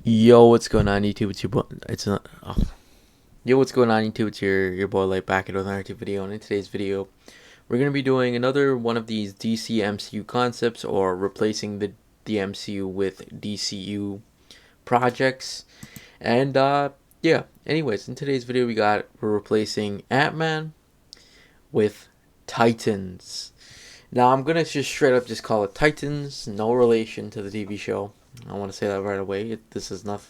Yo, what's going on YouTube? It's your boy. It's not. Oh. Yo, what's going on YouTube? It's your boy Light back at another YouTube video. And in today's video, we're gonna be doing another one of these DC MCU concepts, or replacing the MCU with DCEU projects. And yeah. Anyways, in today's video, we're replacing Ant-Man with Titans. Now I'm gonna just straight up just call it Titans. No relation to the TV show. I want to say that right away. This is not.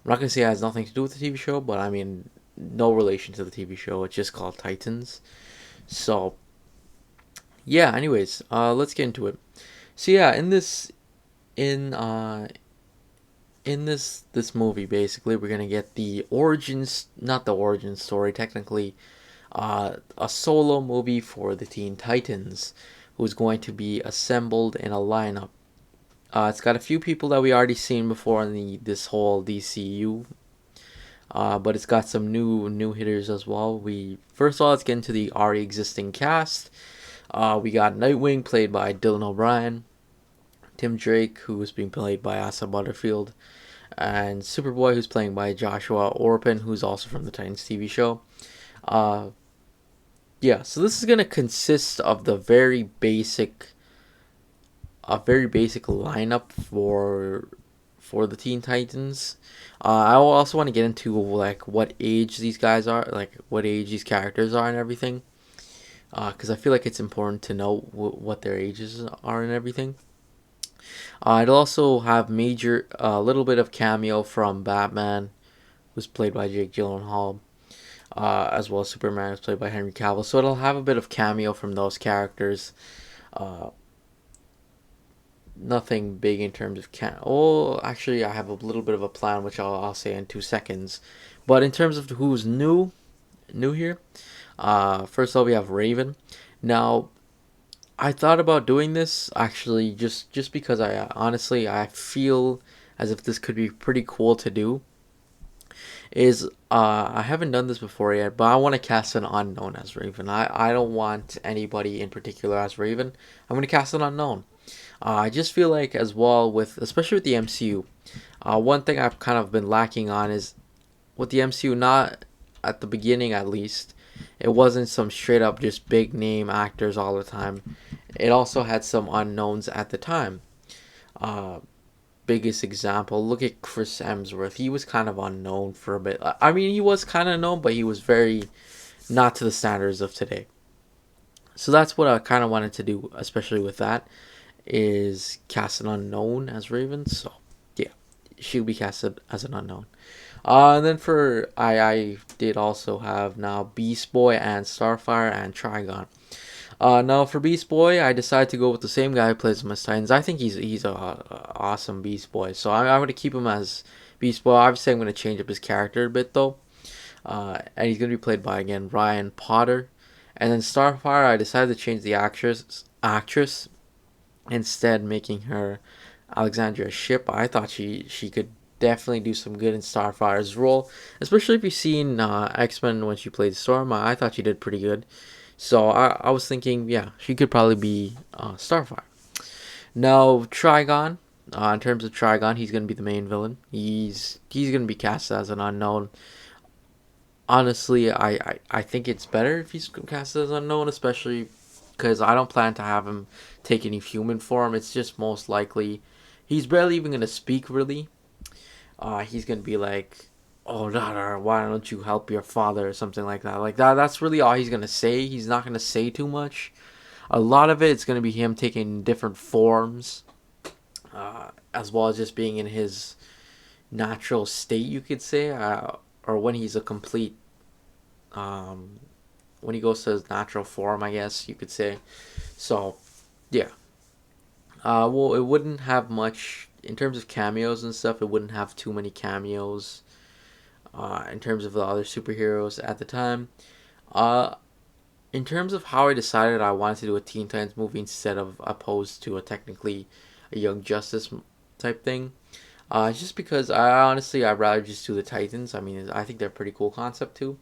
I'm not gonna say it has nothing to do with the TV show, but I mean, no relation to the TV show. It's just called Titans. So yeah. Anyways, let's get into it. So yeah, in uh in this movie, basically, we're gonna get the origins, not the origin story, technically, a solo movie for the Teen Titans, who's going to be assembled in a lineup. It's got a few people that we already seen before in this whole DCU, but it's got some new hitters as well. We first of all, let's get into the already existing cast. We got Nightwing, played by Dylan O'Brien, Tim Drake, who is being played by Asa Butterfield, and Superboy, who's playing by Joshua Orpin, who's also from the Titans TV show. Uh, yeah, so this is gonna consist of a very basic lineup for the Teen Titans. I also want to get into like what age these guys are, like what age these characters are, and everything. Because I feel like it's important to know what their ages are and everything. It'll also have a little bit of cameo from Batman, who's played by Jake Gyllenhaal, as well as Superman, who's played by Henry Cavill. So it'll have a bit of cameo from those characters. Uh, Nothing big in terms of Oh, actually, I have a little bit of a plan, which I'll say in 2 seconds. But in terms of who's new here, first of all, we have Raven. Now, I thought about doing this actually just because I honestly I feel as if this could be pretty cool to do. I haven't done this before yet, but I want to cast an unknown as Raven. I don't want anybody in particular as Raven. I'm gonna cast an unknown. I just feel like as well with especially with the MCU, one thing I've kind of been lacking on is with the MCU, not at the beginning at least, it wasn't some straight up just big name actors all the time. It also had some unknowns at the time. Uh, Biggest example, look at Chris Hemsworth. He was kind of unknown for a bit. I mean, he was kind of known, but he was very not to the standards of today. So that's what I kind of wanted to do, especially with that, is cast an unknown as Raven. So yeah, she'll be casted as an unknown. And then for I did also have now Beast Boy and Starfire and Trigon. Now for Beast Boy, I decided to go with the same guy who plays Miss Titans. I think he's a awesome Beast Boy, so I'm going to keep him as Beast Boy. Obviously, I'm going to change up his character a bit though, and he's going to be played by again Ryan Potter. And then Starfire, I decided to change the actress instead, making her Alexandria Shipp. I thought she could definitely do some good in Starfire's role, especially if you've seen X-Men when she played Storm. I thought she did pretty good. So I was thinking, yeah, she could probably be Starfire. Now Trigon, in terms of Trigon, he's gonna be the main villain. He's gonna be cast as an unknown. Honestly, I think it's better if he's cast as unknown, especially because I don't plan to have him take any human form. It's just most likely he's barely even gonna speak really. He's gonna be like, "Oh, daughter, why don't you help your father?" or something like that. Like that. That's really all he's gonna say. He's not gonna say too much. A lot of it's gonna be him taking different forms, as well as just being in his natural state, you could say, or when he's a complete, um, when he goes to his natural form, I guess you could say. So, yeah. Well, it wouldn't have much in terms of cameos and stuff. It wouldn't have too many cameos in terms of the other superheroes at the time. Uh, in terms of how I decided I wanted to do a Teen Titans movie instead of opposed to a technically a Young Justice type thing, just because I'd rather just do the Titans. I mean, I think they're a pretty cool concept too.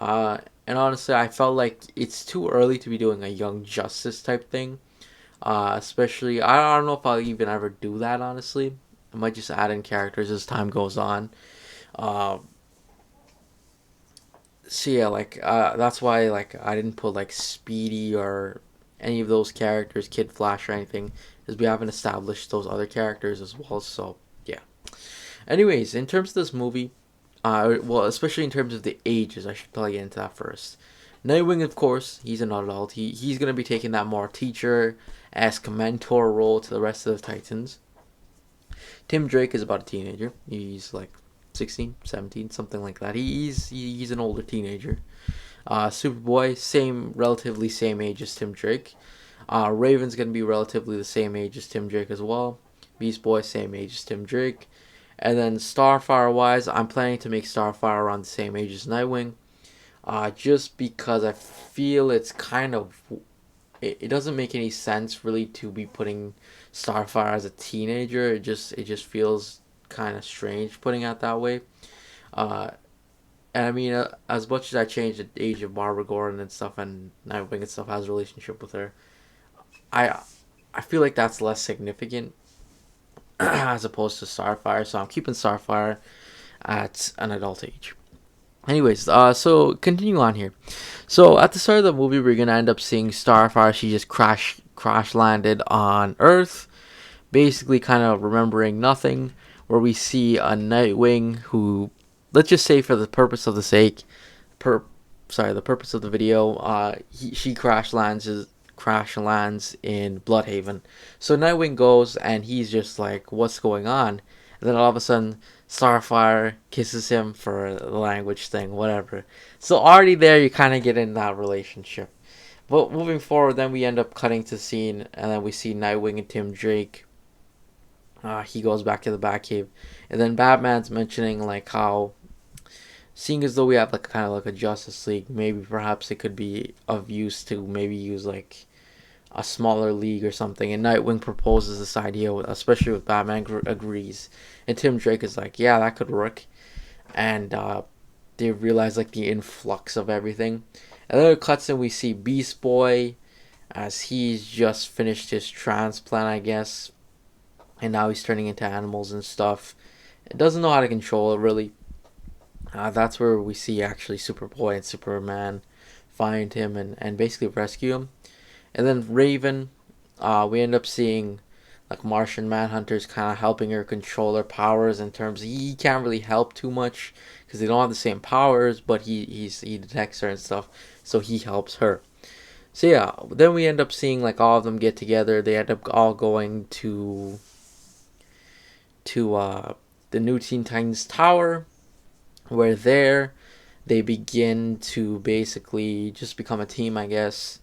And honestly, I felt like it's too early to be doing a Young Justice type thing. Especially, I don't know if I'll even ever do that honestly, I might just add in characters as time goes on. Uh, so yeah, like that's why like I didn't put like Speedy or any of those characters, Kid Flash or anything, because we haven't established those other characters as well. So yeah. Anyways, in terms of this movie, well, especially in terms of the ages, I should probably get into that first. Nightwing, of course, he's an adult. He's gonna be taking that more teacher-esque mentor role to the rest of the Titans. Tim Drake is about a teenager. He's like 16, 17, something like that. He's an older teenager. Superboy, relatively same age as Tim Drake. Raven's gonna be relatively the same age as Tim Drake as well. Beast Boy, same age as Tim Drake. And then Starfire wise, I'm planning to make Starfire around the same age as Nightwing. Just because I feel it's kind of it doesn't make any sense really to be putting Starfire as a teenager. It just feels kind of strange putting it that way. Uh, and I mean, as much as I changed the age of Barbara Gordon and stuff, and Nightwing and stuff has a relationship with her, I I feel like that's less significant as opposed to Starfire. So I'm keeping Starfire at an adult age. Anyways, so continue on here. So at the start of the movie, we're gonna end up seeing Starfire. She just crash landed on Earth, basically kind of remembering nothing. Where we see a Nightwing who, let's just say for the purpose of the sake, the purpose of the video, she crash lands in Bloodhaven. So Nightwing goes and he's just like, what's going on? And then all of a sudden, Starfire kisses him for the language thing, whatever. So already there, you kind of get in that relationship. But moving forward, then we end up cutting to scene, and then we see Nightwing and Tim Drake. He goes back to the Batcave, and then Batman's mentioning like how, seeing as though we have like kind of like a Justice League, maybe perhaps it could be of use to maybe use like a smaller league or something. And Nightwing proposes this idea, especially with Batman agrees, and Tim Drake is like, yeah, that could work. And they realize like the influx of everything. And then it cuts and we see Beast Boy as he's just finished his transplant, I guess, and now he's turning into animals and stuff. It doesn't know how to control it really. That's where we see actually Superboy and Superman find him and basically rescue him. And then Raven, we end up seeing like Martian Manhunter's kind of helping her control her powers in terms of, he can't really help too much because they don't have the same powers, but he detects her and stuff, so he helps her. So yeah, then we end up seeing like all of them get together. They end up all going to the new Teen Titans Tower, where there they begin to basically just become a team, I guess.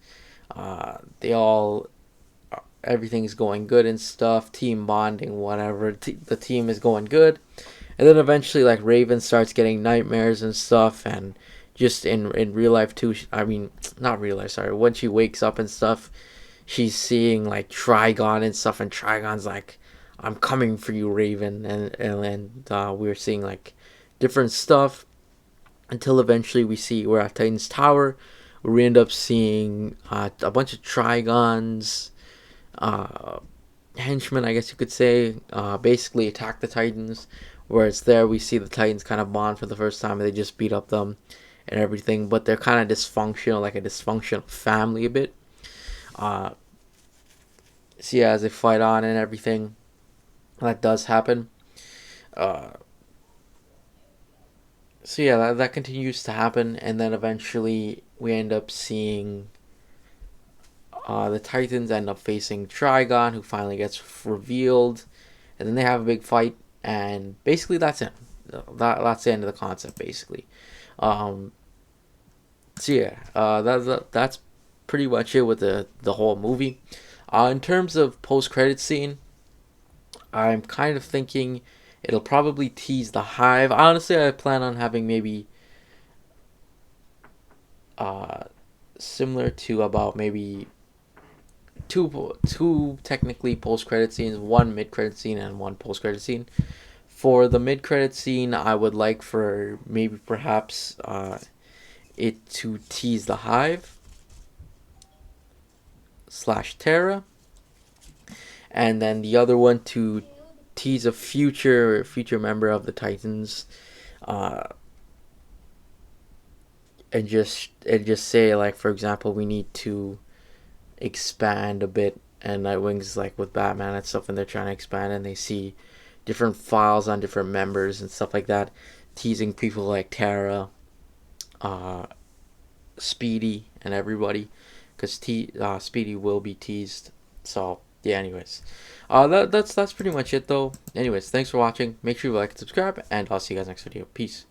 Everything's going good and stuff, team bonding, whatever. The team is going good, and then eventually, like, Raven starts getting nightmares and stuff, and just in real life too. I mean, not real life. Sorry. When she wakes up and stuff, she's seeing like Trigon and stuff, and Trigon's like, "I'm coming for you, Raven," and we're seeing like different stuff until eventually we're at Titan's Tower, where we end up seeing a bunch of Trigons, henchmen, I guess you could say, basically attack the Titans. Where it's there, we see the Titans kind of bond for the first time, and they just beat up them and everything. But they're kind of dysfunctional, like a dysfunctional family a bit. So yeah, as they fight on and everything, that does happen. So yeah, that continues to happen, and then eventually we end up seeing the Titans end up facing Trigon, who finally gets revealed, and then they have a big fight, and basically that's it. That's the end of the concept, basically. So yeah, that's pretty much it with the whole movie. In terms of post-credit scene, I'm kind of thinking it'll probably tease the Hive. Honestly, I plan on having maybe similar to about maybe two technically post-credit scenes, one mid-credit scene and one post-credit scene. For the mid-credit scene, I would like for maybe perhaps it to tease the Hive / Terra, and then the other one to tease a future member of the Titans, uh, and just say, like, for example, we need to expand a bit, and Nightwing's like with Batman and stuff, and they're trying to expand, and they see different files on different members and stuff like that, teasing people like Tara, uh, Speedy, and everybody, because Speedy will be teased. So yeah, anyways, that's pretty much it though. Anyways, thanks for watching. Make sure you like and subscribe, and I'll see you guys next video. Peace.